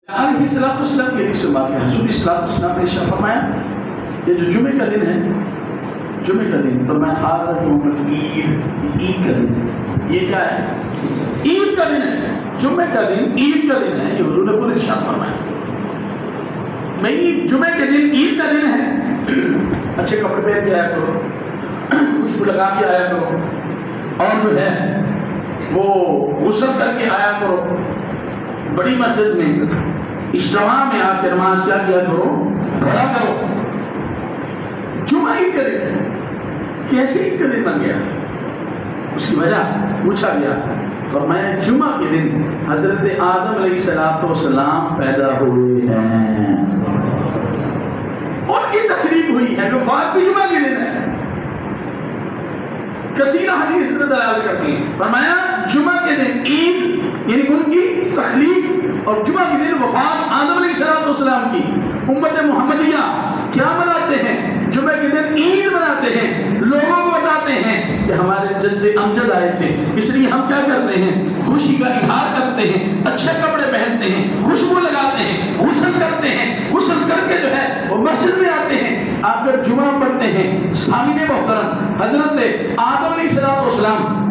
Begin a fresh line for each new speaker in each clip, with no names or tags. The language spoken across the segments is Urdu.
علیہ السلام کی حدیث سے بات ہے، حضور السلام نے ارشاد فرمایا یہ جو جمعے کا دن ہے، جمعے کا دن فرمایا حاضر یوم العید، عید کا دن، یہ کیا ہے؟ عید کا دن ہے، جمعے کا دن عید کا دن ہے، یہ حضور نے خود ارشاد فرمایا۔ میں جمعے کے دن عید کا دن ہے، اچھے کپڑے پہن کے آیا کرو، خوشبو لگا کے آیا کرو، اور جو ہے وہ غسل کر کے آیا کرو، بڑی مسجد میں اجتماع میں آ کے نماز کیا کرو، پڑھا کرو۔ جمعہ عید کا دن کیسے عید کا دن بن گیا؟ اس کی وجہ پوچھا گیا، فرمایا جمعہ کے دن حضرت آدم علیہ السلام پیدا ہوئے ہیں، ان کی تخلیق ہوئی ہے، وفات بھی جمعہ کے دن ہے۔ کثیرہ حدیث میں دلالت کرتی ہے، فرمایا جمعہ کے دن عید یعنی ان کی تخلیق، اور جمعہ کے دن وفات آدم علیہ السلام کی۔ امت محمدیہ کیا مناتے ہیں؟ جمعہ کے دن عید مناتے ہیں، لوگوں کو بتاتے ہیں کہ ہمارے جد امجد آئے تھے، اس لیے ہم کیا کرتے ہیں؟ خوشی کا اظہار کرتے ہیں، اچھے کپڑے پہنتے ہیں، خوشبو لگاتے ہیں، غسل کرتے ہیں، غسل کر کے جو ہے وہ مسجد میں آتے ہیں، آ کر جمعہ پڑھتے ہیں۔ سامعین محترم، حضرت آدم علیہ السلام،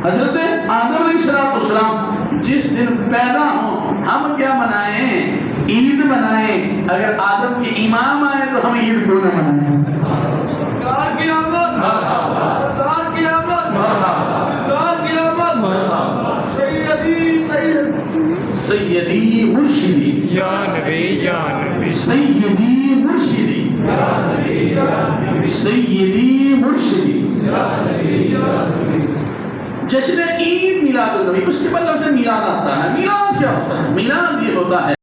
حضرت آدم علیہ السلام جس دن پیدا ہوں ہم کیا منائیں؟ عید منائیں۔ اگر آدم کے امام آئے تو ہم عید کیوں نہ منائیں؟
سرکار کی آمد، سرکار کی آمد، سرکار کی آمد، سیدی
سیدی مرشدی
یا نبی یا نبی
سیدی مرشدی
یا نبی یا نبی
سیدی مرشدی۔
یا نبی یا نبی۔
جشن عید میلاد النبی، اس کے بعد لفظ میلاد آتا ہے۔ میلاد کیا ہوتا ہے؟ میلاد یہ ہوتا ہے